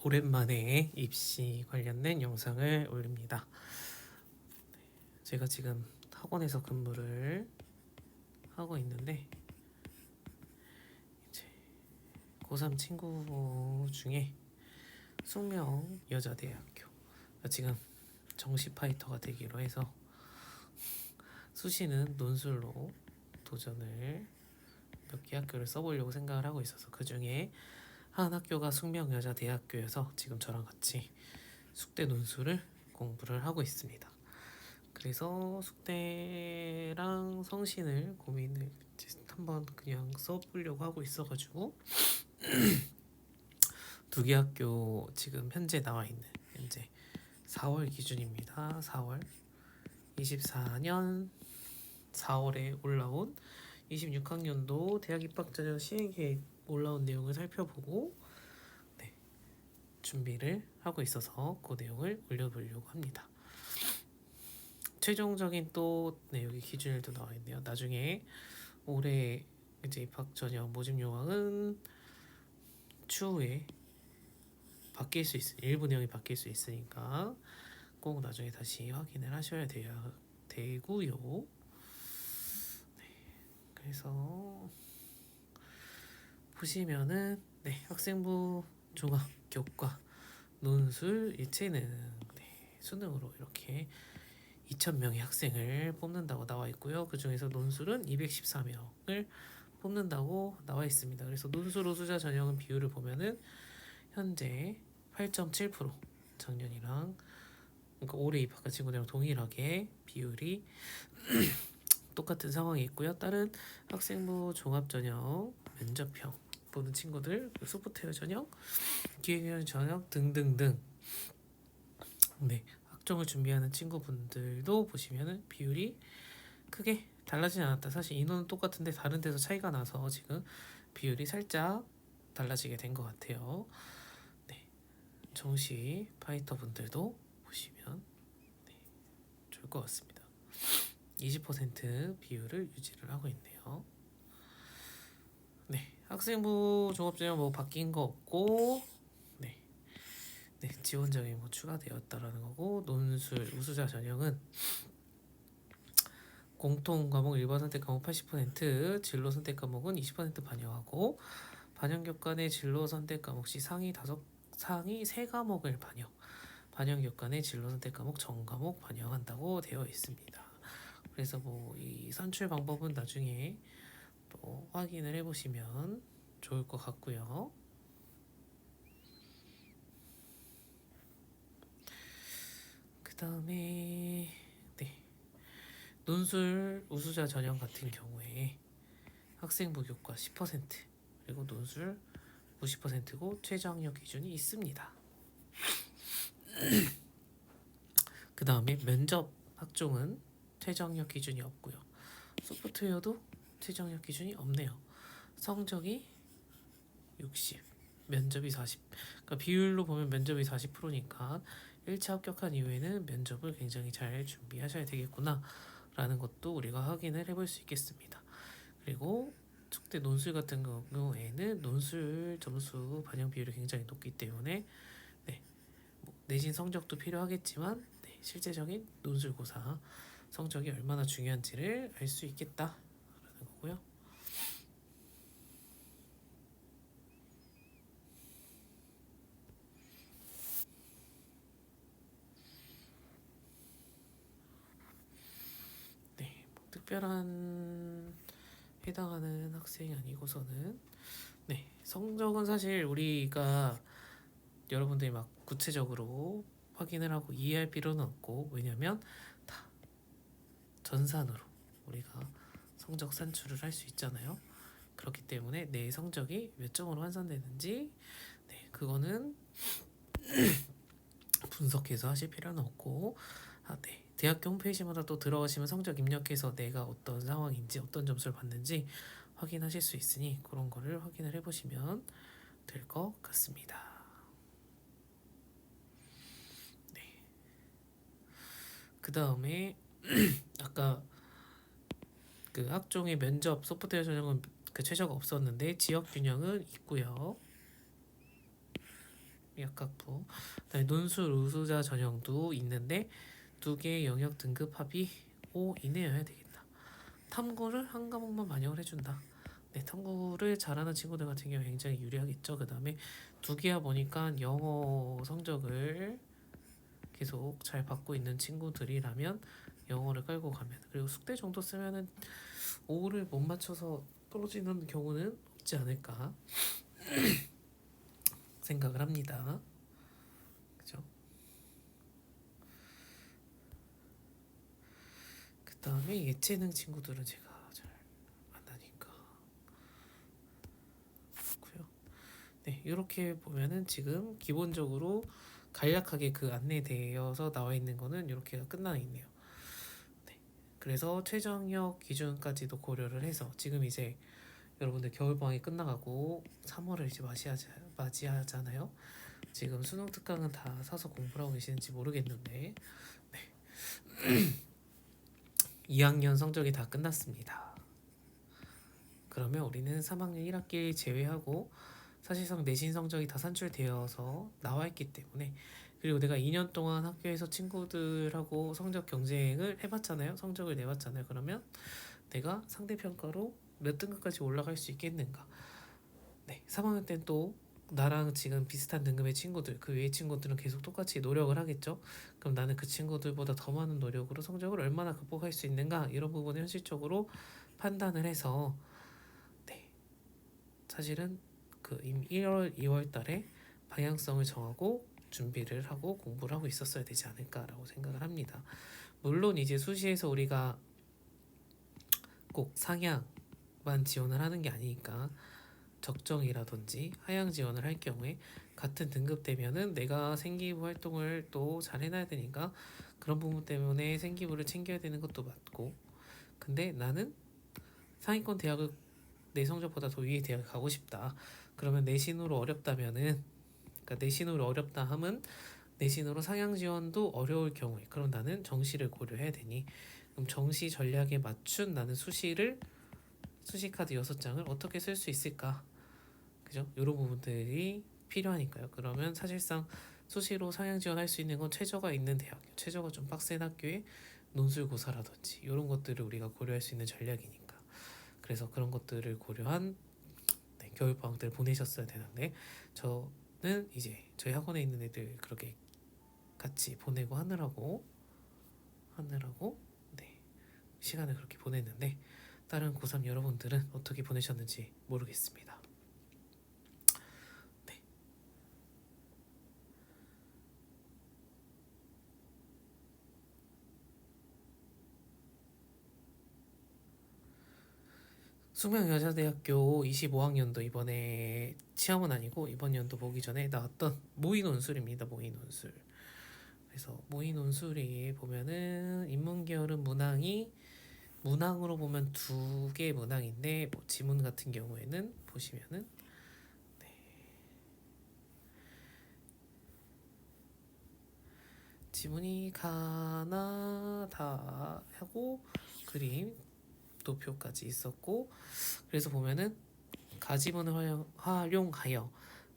오랜만에 입시 관련된 영상을 올립니다. 제가 지금 학원에서 근무를 하고 있는데 이제 고3 친구 중에 숙명 여자대학교 지금 정시 파이터가 되기로 해서 수시는 논술로 도전을 몇 개 학교를 써보려고 생각을 하고 있어서 그 중에 한 학교가 숙명여자대학교여서 지금 저랑 같이 숙대 논술을 공부를 하고 있습니다. 그래서 숙대랑 성신을 고민을 한번 그냥 써보려고 하고 있어가지고 두 개 학교 지금 현재 나와 있는 현재 4월 기준입니다. 4월 24년 4월에 올라온 26학년도 대학 입학 전형 시행계획 올라온 내용을 살펴보고 준비를 하고 있어서 그 내용을 올려보려고 합니다. 최종적인 또 여기 기준일도 나와 있네요. 나중에 올해 이제 입학 전형 모집 요강은 추후에 바뀔 수 일부 내용이 바뀔 수 있으니까 꼭 나중에 다시 확인을 하셔야 되고요. 그래서 보시면은 학생부 종합 교과 논술 일체는 수능으로 이렇게 2,000명의 학생을 뽑는다고 나와 있고요. 그 중에서 논술은 214명을 뽑는다고 나와 있습니다. 그래서 논술 우수자 전형은 비율을 보면은 현재 8.7% 작년이랑 그러니까 올해 입학한 친구들이랑 동일하게 비율이 똑같은 상황이 있고요. 다른 학생부 종합 전형, 면접형 보는 친구들, 소프트웨어 전형, 기획위원 전형 등등등 학종을 준비하는 친구분들도 보시면은 비율이 크게 달라지지 않았다. 사실 인원은 똑같은데 다른 데서 차이가 나서 지금 비율이 살짝 달라지게 된 것 같아요. 정시 파이터 분들도 보시면 좋을 것 같습니다. 20% 비율을 유지를 하고 있네요. 학생부 종합전형 뭐 바뀐 거 없고 지원정이 뭐 추가되었다라는 거고 논술 우수자 전형은 공통 과목 일반 선택 과목 80%, 진로 선택 과목은 20% 반영하고 반영 교과내 진로 선택 과목 시 상위 3과목을 반영 교과내 진로 선택 과목 전 과목 반영한다고 되어 있습니다. 그래서 뭐 이 산출 방법은 나중에 또 확인을 해보시면 좋을 것 같고요. 그 다음에 논술 우수자 전형 같은 경우에 학생부 교과 10% 그리고 논술 90%고 최저 학력 기준이 있습니다. 그 다음에 면접 학종은 최저 학력 기준이 없고요. 소프트웨어도 최저 학력 기준이 없네요. 성적이 60, 면접이 40. 그러니까 비율로 보면 면접이 40%니까 1차 합격한 이후에는 면접을 굉장히 잘 준비하셔야 되겠구나 라는 것도 우리가 확인을 해볼 수 있겠습니다. 그리고 숙대 논술 같은 경우에는 논술 점수 반영 비율이 굉장히 높기 때문에 내신 성적도 필요하겠지만 실제적인 논술고사 성적이 얼마나 중요한지를 알 수 있겠다라는 거고요. 특별한 해당하는 학생이 아니고서는 성적은 사실 우리가 여러분들이 막 구체적으로 확인을 하고 이해할 필요는 없고 왜냐면 다 전산으로 우리가 성적 산출을 할 수 있잖아요. 그렇기 때문에 내 성적이 몇 점으로 환산되는지 그거는 분석해서 하실 필요는 없고 대학교 홈페이지마다 또 들어가시면 성적 입력해서 내가 어떤 상황인지 어떤 점수를 받는지 확인하실 수 있으니 그런 거를 확인을 해보시면 될 것 같습니다. 그 다음에 아까 그 학종의 면접 소프트웨어 전형은 그 최저가 없었는데 지역 균형은 있고요. 약학부. 그다음에 논술 우수자 전형도 있는데 두 개의 영역 등급 합이 5 이내여야 되겠다. 탐구를 한 과목만 반영을 해준다. 네, 탐구를 잘하는 친구들 같은 경우 굉장히 유리하겠죠. 그 다음에 두 개야 보니까 영어 성적을 계속 잘 받고 있는 친구들이라면 영어를 끌고 가면, 그리고 숙제 정도 쓰면은 5를 못 맞춰서 떨어지는 경우는 없지 않을까 생각을 합니다. 그죠? 그 다음에 예체능 친구들은 제가 잘 안 하니까 그렇고요. 네, 이렇게 보면은 지금 기본적으로 간략하게 그 안내되어서 나와 있는 거는 이렇게가 끝나 있네요. 네, 그래서 최저학력 기준까지도 고려를 해서 지금 이제 여러분들 겨울방학이 끝나가고 3월을 이제 맞이하잖아요. 지금 수능 특강은 다 사서 공부를 하고 계시는지 모르겠는데 2학년 성적이 다 끝났습니다. 그러면 우리는 3학년 1학기 제외하고 사실상 내신 성적이 다 산출되어서 나와 있기 때문에, 그리고 내가 2년 동안 학교에서 친구들하고 성적 경쟁을 해봤잖아요. 성적을 내봤잖아요. 그러면 내가 상대평가로 몇 등급까지 올라갈 수 있겠는가. 네, 3학년 때는 또 나랑 지금 비슷한 등급의 친구들, 그 외의 친구들은 계속 똑같이 노력을 하겠죠. 그럼 나는 그 친구들보다 더 많은 노력으로 성적을 얼마나 극복할 수 있는가, 이런 부분을 현실적으로 판단을 해서 네, 사실은 그 1월, 2월 달에 방향성을 정하고 준비를 하고 공부를 하고 있었어야 되지 않을까라고 생각을 합니다. 물론 이제 수시에서 우리가 꼭 상향만 지원을 하는 게 아니니까 적정이라든지 하향 지원을 할 경우에 같은 등급 되면은 내가 생기부 활동을 또 잘 해놔야 되니까 그런 부분 때문에 생기부를 챙겨야 되는 것도 맞고, 근데 나는 상위권 대학을 내 성적보다 더 위의 대학을 가고 싶다. 그러면 내신으로 어렵다면은, 그러니까 내신으로 어렵다 함은 내신으로 상향 지원도 어려울 경우에, 그럼 나는 정시를 고려해야 되니, 그럼 정시 전략에 맞춘 나는 수시 카드 6장을 어떻게 쓸 수 있을까? 그죠? 이런 부분들이 필요하니까요. 그러면 사실상 수시로 상향 지원할 수 있는 건 최저가 있는 대학, 최저가 좀 빡센 학교의 논술고사라든지 이런 것들을 우리가 고려할 수 있는 전략이니까. 그래서 그런 것들을 고려한 네, 겨울방학 때를 보내셨어야 되는데, 저는 이제 저희 학원에 있는 애들 그렇게 같이 보내고 하느라고 네, 시간을 그렇게 보냈는데, 다른 고3 여러분들은 어떻게 보내셨는지 모르겠습니다. 네. 숙명여자대학교 25학년도 이번에 시험은 아니고 이번 연도 보기 전에 나왔던 모의 논술입니다. 모의 논술. 그래서 모의 논술이 보면은 인문계열은 문항으로 보면 두 개의 문항인데, 뭐 지문 같은 경우에는 보시면은 지문이 가나다 하고 그림 도표까지 있었고, 그래서 보면은 가지문을 활용하여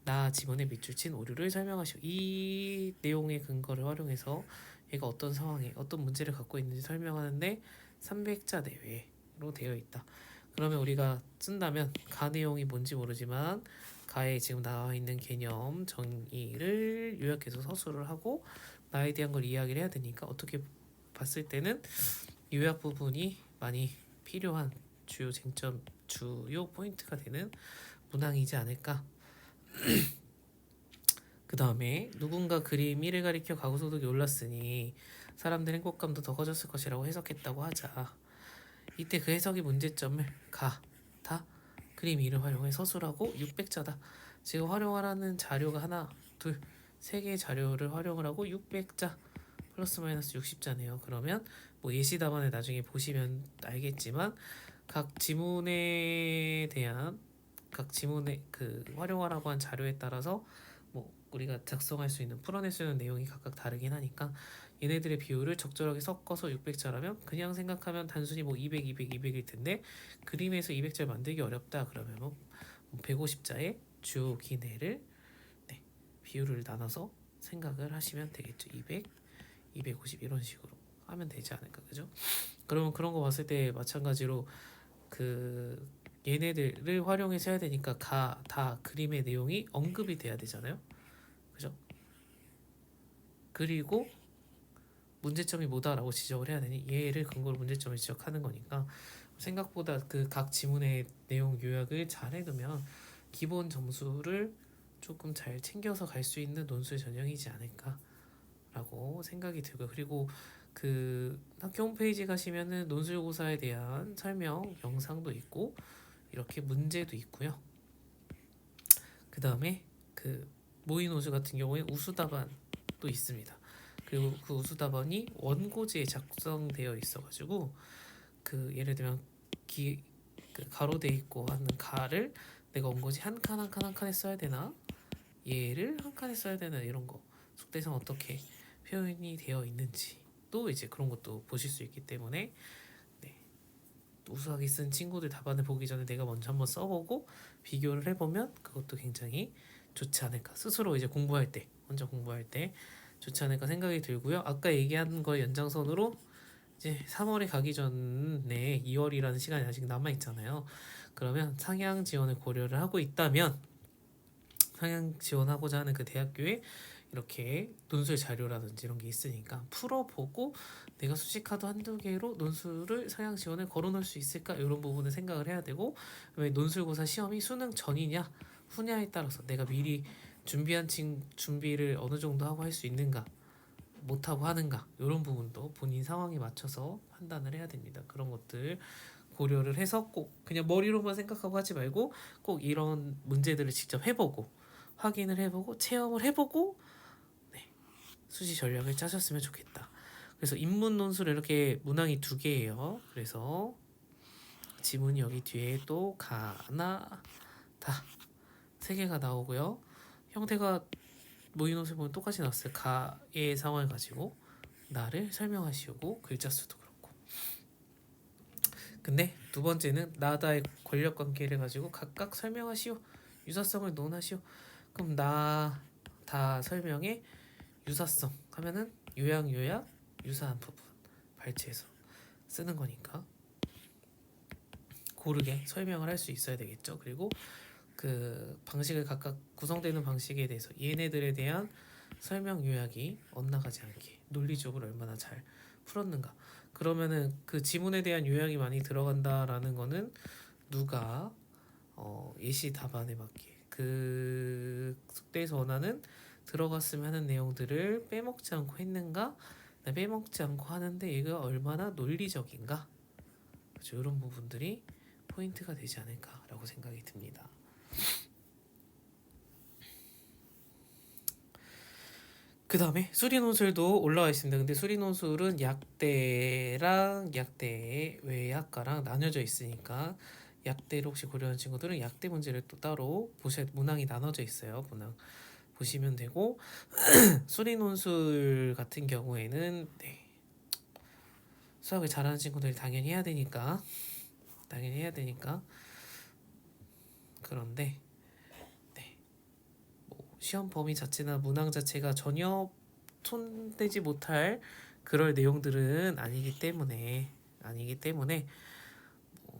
나 지문에 밑줄 친 오류를 설명하시오. 이 내용의 근거를 활용해서 얘가 어떤 상황에 어떤 문제를 갖고 있는지 설명하는데 300자 내외로 되어 있다. 그러면 우리가 쓴다면 가 내용이 뭔지 모르지만 가에 지금 나와 있는 개념 정의를 요약해서 서술을 하고 나에 대한 걸 이야기를 해야 되니까, 어떻게 봤을 때는 요약 부분이 많이 필요한 주요 쟁점, 주요 포인트가 되는 문항이지 않을까. 그 다음에 누군가 그림 1을 가리켜 가구소득이 올랐으니 사람들 행복감도 더 커졌을 것이라고 해석했다고 하자. 이때 그 해석의 문제점을 다 그림 2를 활용해 서술하고 600자다. 지금 활용하라는 자료가 하나, 둘, 세 개의 자료를 활용을 하고 600자 플러스 마이너스 60자네요. 그러면 뭐 예시 답안을 나중에 보시면 알겠지만 각 지문에 그 활용하라고 한 자료에 따라서 뭐 우리가 작성할 수 있는, 풀어낼 수 있는 내용이 각각 다르긴 하니까 얘네들의 비율을 적절하게 섞어서 600자라면 그냥 생각하면 단순히 뭐 200, 200, 200일 텐데, 그림에서 200자 만들기 어렵다 그러면 뭐 150자의 주요 기내를 네, 비율을 나눠서 생각을 하시면 되겠죠. 200, 250 이런 식으로 하면 되지 않을까, 그죠? 그러면 그런 거 봤을 때 마찬가지로 그 얘네들을 활용해서 해야 되니까 다 그림의 내용이 언급이 돼야 되잖아요, 그죠? 그리고 문제점이 뭐다라고 지적을 해야 되니 얘를 근거로 문제점을 지적하는 거니까 생각보다 그 각 지문의 내용 요약을 잘 해두면 기본 점수를 조금 잘 챙겨서 갈 수 있는 논술 전형이지 않을까라고 생각이 들고요. 그리고 그 학교 홈페이지 가시면은 논술고사에 대한 설명 영상도 있고 이렇게 문제도 있고요. 그 다음에 그 모의 논술 같은 경우에 우수답안도 있습니다. 그리고 그 우수답안이 원고지에 작성되어 있어가지고 그 예를 들면 그 가로돼 있고 하는 가를 내가 원고지 한 칸 한 칸 한 칸에 써야 되나 얘를 한 칸에 써야 되나 이런 거 속대상 어떻게 표현이 되어 있는지 또 이제 그런 것도 보실 수 있기 때문에 네, 우수하게 쓴 친구들 답안을 보기 전에 내가 먼저 한번 써보고 비교를 해보면 그것도 굉장히 좋지 않을까 스스로 이제 공부할 때 혼자 공부할 때 좋지 않을까 생각이 들고요. 아까 얘기한 거 연장선으로 이제 3월에 가기 전에 2월이라는 시간이 아직 남아 있잖아요. 그러면 상향 지원을 고려를 하고 있다면 상향 지원하고자 하는 그 대학교에 이렇게 논술 자료라든지 이런 게 있으니까 풀어보고 내가 수시카드 한두 개로 논술을 상향 지원을 걸어놓을 수 있을까 이런 부분을 생각을 해야 되고 왜 논술고사 시험이 수능 전이냐 후냐에 따라서 내가 미리 준비를 어느 정도 하고 할 수 있는가 못하고 하는가 이런 부분도 본인 상황에 맞춰서 판단을 해야 됩니다. 그런 것들 고려를 해서 꼭 그냥 머리로만 생각하고 하지 말고 꼭 이런 문제들을 직접 해보고 확인을 해보고 체험을 해보고 네, 수시 전략을 짜셨으면 좋겠다. 그래서 인문 논술 이렇게 문항이 2개예요. 그래서 지문이 여기 뒤에 또 가나 다 3개가 나오고요. 형태가 모의 논술 보면 똑같이 나왔어요. 가의 상황을 가지고 나를 설명하시고 글자 수도 그렇고. 근데 두 번째는 나다의 권력 관계를 가지고 각각 설명하시오. 유사성을 논하시오. 그럼 나 다 설명에 유사성 하면은 요약 유사한 부분 발췌해서 쓰는 거니까 고르게 설명을 할 수 있어야 되겠죠. 그리고 그 방식을 각각 구성되는 방식에 대해서 얘네들에 대한 설명 요약이 엇나가지 않게 논리적으로 얼마나 잘 풀었는가. 그러면은 그 지문에 대한 요약이 많이 들어간다라는 거는 누가 예시 답안에 맞게 그 숙대에서 원하는 들어갔으면 하는 내용들을 빼먹지 않고 했는가, 빼먹지 않고 하는데 이거 얼마나 논리적인가, 그렇죠? 이런 부분들이 포인트가 되지 않을까라고 생각이 듭니다. 그 다음에 수리논술도 올라와 있습니다. 근데 수리논술은 약대랑 약대 외학과랑 나뉘어져 있으니까 약대를 혹시 고려하는 친구들은 약대 문제를 또 따로 보셔야 문항이 나눠져 있어요. 문항 보시면 되고 수리논술 같은 경우에는 네, 수학을 잘하는 친구들이 당연히 해야 되니까 그런데 시험 범위 자체나 문항 자체가 전혀 손대지 못할 그럴 내용들은 아니기 때문에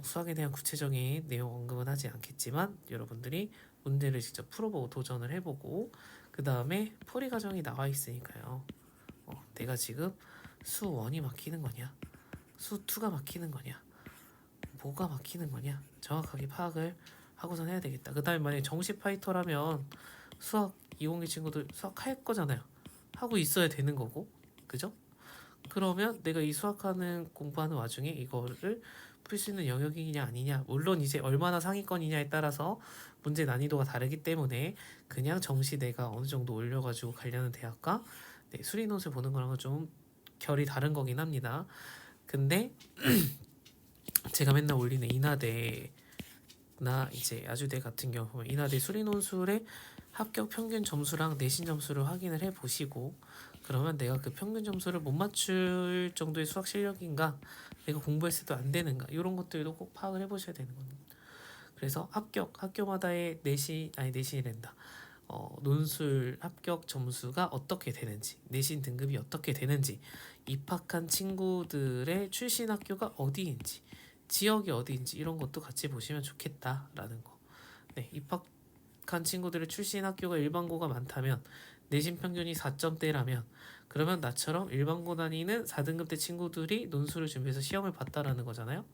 수학에 대한 구체적인 내용 언급은 하지 않겠지만 여러분들이 문제를 직접 풀어보고 도전을 해보고 그 다음에 풀이 과정이 나와 있으니까요. 내가 지금 수 1이 막히는 거냐 수 2가 막히는 거냐 뭐가 막히는 거냐 정확하게 파악을 하고선 해야 되겠다. 그 다음에 만약에 정시 파이터라면 수학 20기 친구들 수학 할 거잖아요. 하고 있어야 되는 거고, 그죠? 그러면 내가 이 수학하는 공부하는 와중에 이거를 풀 수 있는 영역이냐 아니냐, 물론 이제 얼마나 상위권이냐에 따라서 문제 난이도가 다르기 때문에 그냥 정시 내가 어느 정도 올려가지고 가려는 대학과 네, 수리논술 보는 거랑은 좀 결이 다른 거긴 합니다. 근데 제가 맨날 올리는 인하대나 이제 아주대 같은 경우 보면 인하대 수리논술의 합격 평균 점수랑 내신 점수를 확인을 해 보시고 그러면 내가 그 평균 점수를 못 맞출 정도의 수학 실력인가, 내가 공부했을 때도 안 되는가, 이런 것들도 꼭 파악을 해 보셔야 되는 겁니다. 그래서 학교마다의 내신이란다. 논술 합격 점수가 어떻게 되는지, 내신 등급이 어떻게 되는지, 입학한 친구들의 출신 학교가 어디인지, 지역이 어디인지 이런 것도 같이 보시면 좋겠다라는 거. 네, 입학한 친구들의 출신 학교가 일반고가 많다면 내신 평균이 4점대라면 그러면 나처럼 일반고 다니는 4등급대 친구들이 논술을 준비해서 시험을 봤다라는 거잖아요.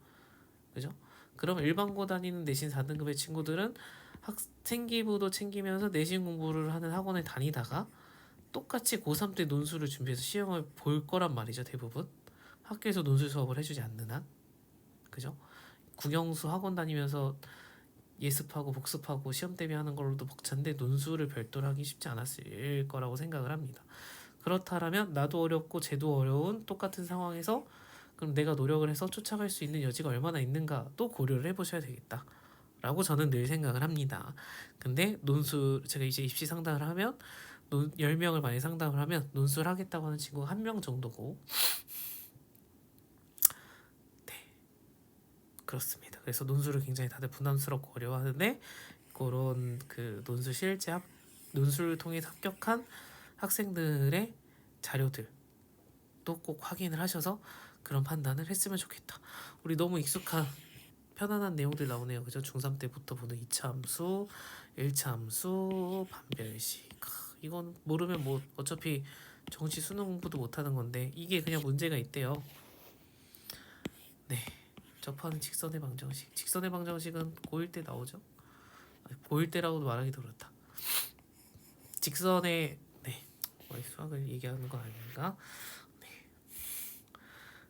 그죠? 그럼 일반고 다니는 내신 4등급의 친구들은 학생기부도 챙기면서 내신 공부를 하는 학원에 다니다가 똑같이 고3 때 논술을 준비해서 시험을 볼 거란 말이죠. 대부분 학교에서 논술 수업을 해주지 않는 한. 그죠? 국영수 학원 다니면서 예습하고 복습하고 시험 대비하는 걸로도 벅찬데 논술을 별도로 하기 쉽지 않았을 거라고 생각을 합니다. 그렇다면 나도 어렵고 쟤도 어려운 똑같은 상황에서 그럼 내가 노력을 해서 쫓아갈 수 있는 여지가 얼마나 있는가 또 고려를 해보셔야 되겠다 라고 저는 늘 생각을 합니다. 근데 논술 제가 이제 입시 상담을 하면 10명을 많이 상담을 하면 논술 하겠다고 하는 친구가 1명 정도고 그렇습니다. 그래서 논술을 굉장히 다들 부담스럽고 어려워하는데 그런 그 논술을 통해 합격한 학생들의 자료들도 꼭 확인을 하셔서 그런 판단을 했으면 좋겠다. 우리 너무 익숙한 편안한 내용들 나오네요. 그죠? 중3 때부터 보는 2차 함수, 1차 함수, 반별식. 이건 모르면 뭐 어차피 정시 수능 공부도 못하는 건데 이게 그냥 문제가 있대요. 네. 접하는 직선의 방정식. 직선의 방정식은 고1 때 나오죠? 고1 때라고도 말하기도 그렇다. 직선의 수학을 얘기하는 거 아닌가? 네.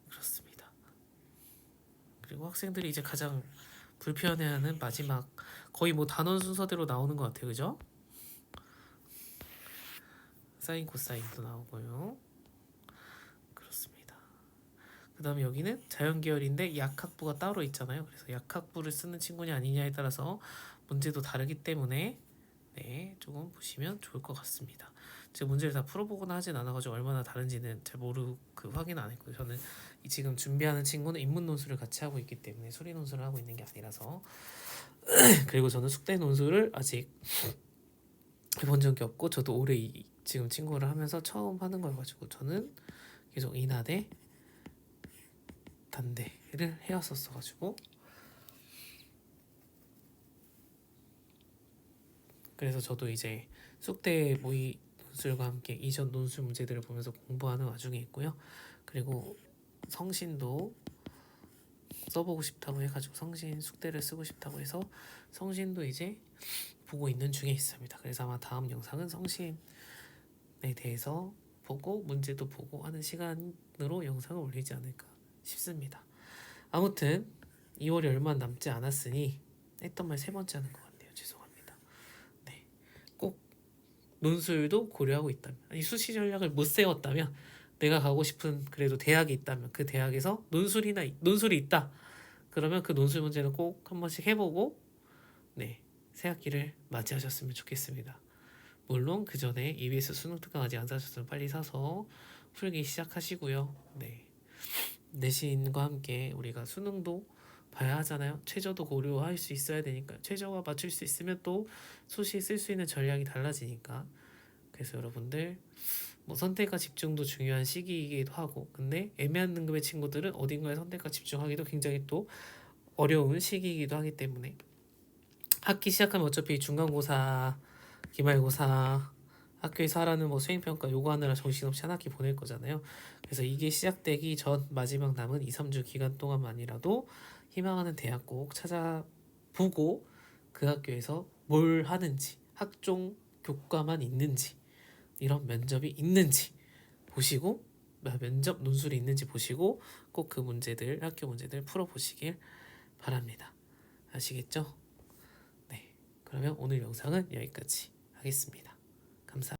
그렇습니다. 그리고 학생들이 이제 가장 불편해하는 마지막 거의 뭐 단원 순서대로 나오는 것 같아요. 그죠? 사인 코사인도 나오고요. 그렇습니다. 그 다음에 여기는 자연계열인데 약학부가 따로 있잖아요. 그래서 약학부를 쓰는 친구냐 아니냐에 따라서 문제도 다르기 때문에 네, 조금 보시면 좋을 것 같습니다. 제가 문제를 다 풀어보거나 하진 않아가지고 얼마나 다른지는 잘 확인 안 했고요. 저는 지금 준비하는 친구는 인문 논술을 같이 하고 있기 때문에 수리 논술을 하고 있는 게 아니라서 그리고 저는 숙대 논술을 아직 해본 적이 없고 저도 올해 지금 친구를 하면서 처음 하는 거여가지고 저는 계속 인하대 단대를 해왔었어가지고 그래서 저도 이제 숙대 모의 논술과 함께 이전 논술 문제들을 보면서 공부하는 와중에 있고요. 그리고 성신도 써보고 싶다고 해가지고 성신 숙대를 쓰고 싶다고 해서 성신도 이제 보고 있는 중에 있습니다. 그래서 아마 다음 영상은 성신에 대해서 보고 문제도 보고 하는 시간으로 영상을 올리지 않을까 싶습니다. 아무튼 2월이 얼마 남지 않았으니 했던 말 3번째 하는 것 같네요. 죄송합니다. 네, 꼭 논술도 고려하고 있다면 아니 수시 전략을 못 세웠다면 내가 가고 싶은 그래도 대학이 있다면 그 대학에서 논술이 있다. 그러면 그 논술 문제는 꼭 한 번씩 해보고 새 학기를 맞이하셨으면 좋겠습니다. 물론 그 전에 EBS 수능 특강 아직 안 사셨으면 빨리 사서 풀기 시작하시고요. 내신과 함께 우리가 수능도 봐야 하잖아요. 최저도 고려할 수 있어야 되니까 최저와 맞출 수 있으면 또 수시에 쓸 수 있는 전략이 달라지니까 그래서 여러분들 뭐 선택과 집중도 중요한 시기이기도 하고 근데 애매한 등급의 친구들은 어딘가에 선택과 집중하기도 굉장히 또 어려운 시기이기도 하기 때문에 학기 시작하면 어차피 중간고사, 기말고사, 학교에서 하라는 뭐 수행평가 요거 하느라 정신없이 한 학기 보낼 거잖아요. 그래서 이게 시작되기 전 마지막 남은 2, 3주 기간 동안만이라도 희망하는 대학 꼭 찾아보고 그 학교에서 뭘 하는지 학종 교과만 있는지 이런 면접이 있는지 보시고 면접 논술이 있는지 보시고 꼭 그 문제들 학교 문제들 풀어보시길 바랍니다. 아시겠죠? 네, 그러면 오늘 영상은 여기까지 하겠습니다.